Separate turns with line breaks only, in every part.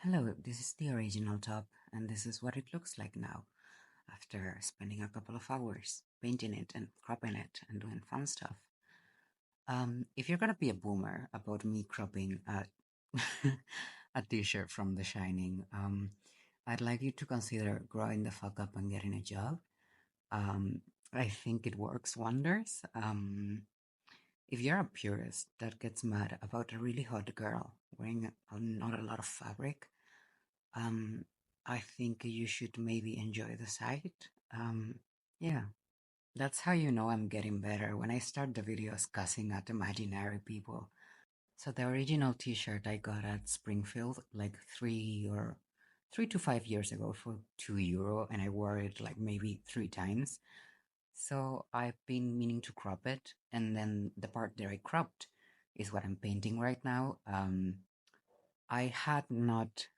Hello, this is the original top, and this is what it looks like now, after spending a couple of hours painting it and cropping it and doing fun stuff. If you're gonna be a boomer about me cropping a, a t-shirt from The Shining, I'd like you to consider growing the fuck up and getting a job. Um, I think it works wonders. If you're a purist that gets mad about a really hot girl wearing not a lot of fabric, um, I think you should maybe enjoy the sight. Yeah, that's how you know I'm getting better when I start the videos cussing at imaginary people. So the original T-shirt I got at Springfield like 3 to 5 years ago for €2, and I wore it like maybe 3 times. So I've been meaning to crop it, and then the part that I cropped is what I'm painting right now. I had not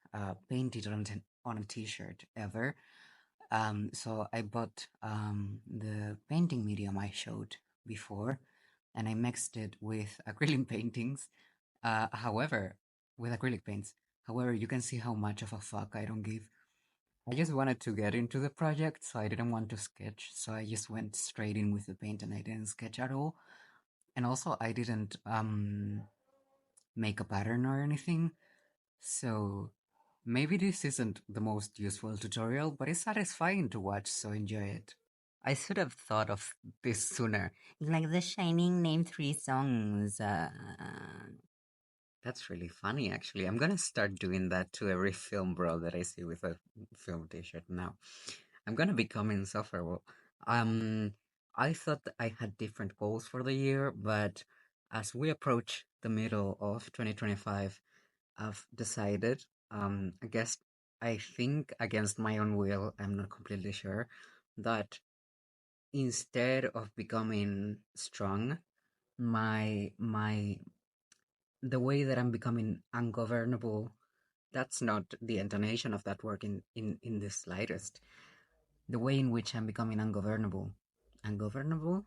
painted on a t-shirt ever. So I bought the painting medium I showed before, and I mixed it with acrylic paintings. However, with acrylic paints. However, you can see how much of a fuck I don't give. I just wanted to get into the project, so I didn't want to sketch. So I just went straight in with the paint, and I didn't sketch at all. And also, I didn't make a pattern or anything. So maybe this isn't the most useful tutorial, but it's satisfying to watch, so enjoy it. I should have thought of this sooner. Like The Shining named 3 songs. That's really funny, actually. I'm gonna start doing that to every film bro that I see with a film t-shirt now. I'm gonna become insufferable. Um, I thought that I had different goals for the year, but as we approach the middle of 2025, I've decided, I guess, I think against my own will, I'm not completely sure, that instead of becoming strong, my the way that I'm becoming ungovernable, that's not the intonation of that word in the slightest. The way in which I'm becoming ungovernable. Ungovernable?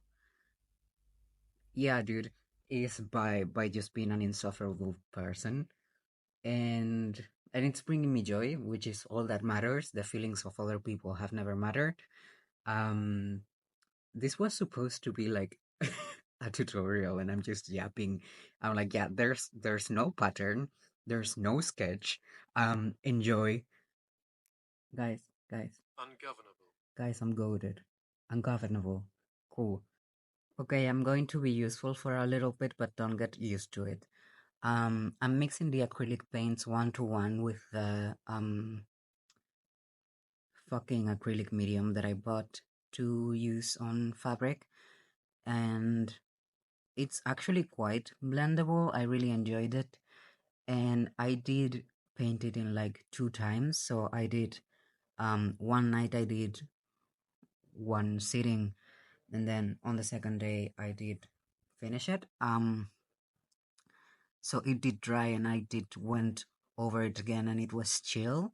Yeah, dude, is by just being an insufferable person. And it's bringing me joy, which is all that matters. The feelings of other people have never mattered. Um, this was supposed to be like a tutorial, and I'm just yapping. I'm like, yeah, there's no pattern, there's no sketch. Enjoy, guys, guys, ungovernable, guys. I'm goaded, ungovernable. Cool. Okay, I'm going to be useful for a little bit, but don't get used to it. I'm mixing the acrylic paints 1 to 1 with the fucking acrylic medium that I bought to use on fabric, and it's actually quite blendable. I really enjoyed it, and I did paint it in like 2 times. So I did one night I did one sitting, and then on the second day I did finish it. So it did dry, and I did went over it again, and it was chill.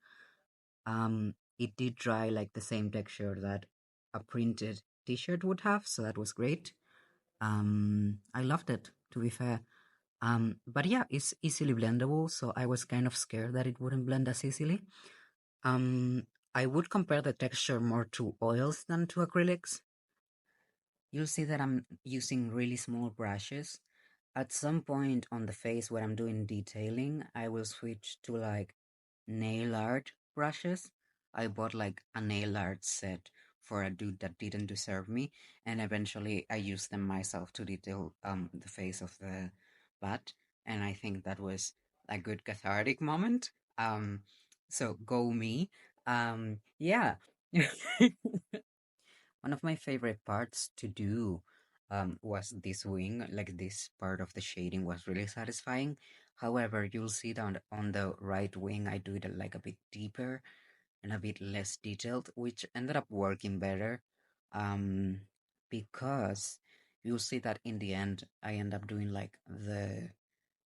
It did dry like the same texture that a printed t-shirt would have, so that was great. I loved it, to be fair. But yeah, it's easily blendable, so I was kind of scared that it wouldn't blend as easily. I would compare the texture more to oils than to acrylics. You'll see that I'm using really small brushes. At some point on the face where I'm doing detailing, I will switch to like nail art brushes. I bought like a nail art set for a dude that didn't deserve me, and eventually I used them myself to detail the face of the bat, and I think that was a good cathartic moment. So go me. Yeah. One of my favorite parts to do was this wing, like this part of the shading was really satisfying. However, you'll see that on the right wing, I do it like a bit deeper and a bit less detailed, which ended up working better. Um, because you'll see that in the end, I end up doing like the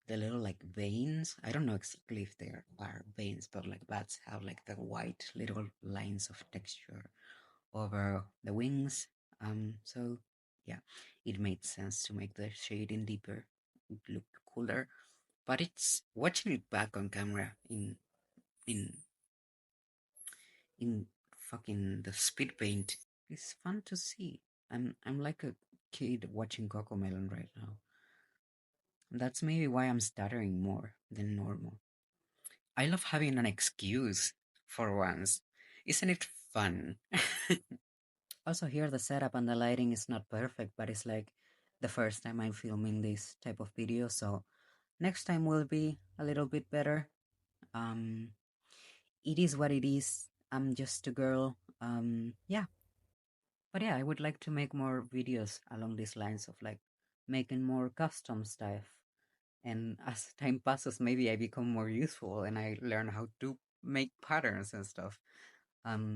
little like veins. I don't know exactly if there are veins, but like bats have like the white little lines of texture over the wings. So yeah, it made sense to make the shading deeper, look cooler. But it's watching it back on camera in in fucking the speed paint. It's fun to see. I'm like a kid watching Cocomelon right now. That's maybe why I'm stuttering more than normal. I love having an excuse for once. Isn't it fun? Also, here the setup and the lighting is not perfect, but it's like the first time I'm filming this type of video, so next time will be a little bit better. Um, it is what it is. I'm just a girl. Yeah. But yeah, I would like to make more videos along these lines of like making more custom stuff. And as time passes, maybe I become more useful and I learn how to make patterns and stuff.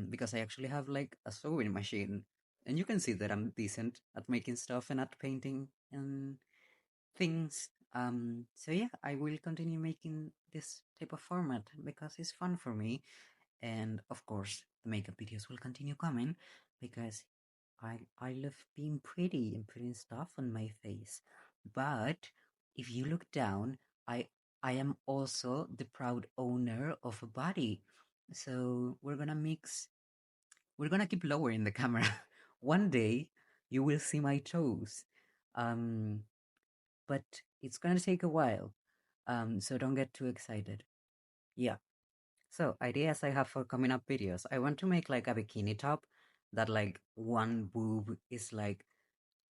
Because I actually have like a sewing machine, and you can see that I'm decent at making stuff and at painting and things. So yeah, I will continue making this type of format because it's fun for me, and of course, the makeup videos will continue coming because I love being pretty and putting stuff on my face. But if you look down, I I am also the proud owner of a body. So we're gonna keep lowering the camera. One day you will see my toes. Um but it's gonna take a while. So don't get too excited. Yeah. So ideas I have for coming up videos. I want to make like a bikini top that like one boob is like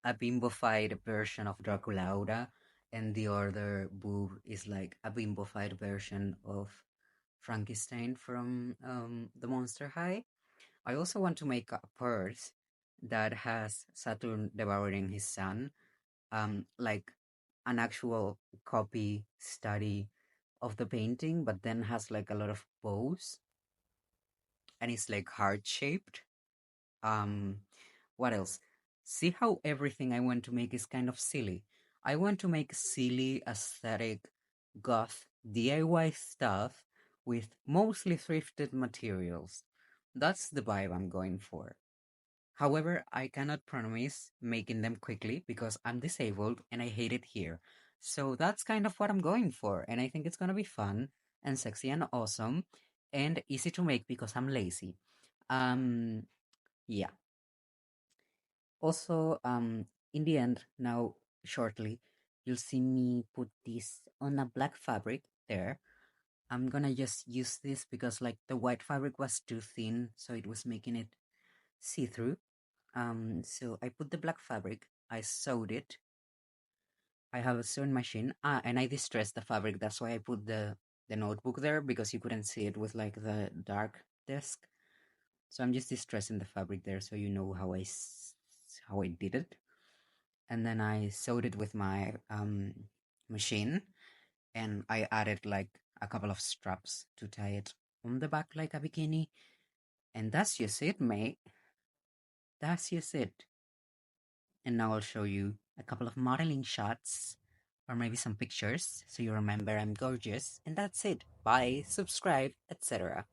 a bimbofied version of Draculaura, and the other boob is like a bimbofied version of Frankenstein from the Monster High. I also want to make a purse that has Saturn devouring his son, like an actual copy study of the painting, but then has like a lot of bows and it's like heart shaped. Um, what else? See how everything I want to make is kind of silly. I want to make silly, aesthetic, goth DIY stuff with mostly thrifted materials. That's the vibe I'm going for. However, I cannot promise making them quickly because I'm disabled and I hate it here. So that's kind of what I'm going for, and I think it's gonna be fun and sexy and awesome and easy to make because I'm lazy. Um, yeah. Also, in the end, now shortly, you'll see me put this on a black fabric there. I'm gonna just use this because like the white fabric was too thin, so it was making it see-through. So I put the black fabric, I sewed it. I have a sewing machine, and I distressed the fabric. That's why I put the notebook there because you couldn't see it with like the dark desk. So I'm just distressing the fabric there, so you know how I did it. And then I sewed it with my machine, and I added like a couple of straps to tie it on the back like a bikini. And that's just it, mate. That's just it. And now I'll show you a couple of modeling shots or maybe some pictures so you remember I'm gorgeous. And that's it. Bye, subscribe, etc.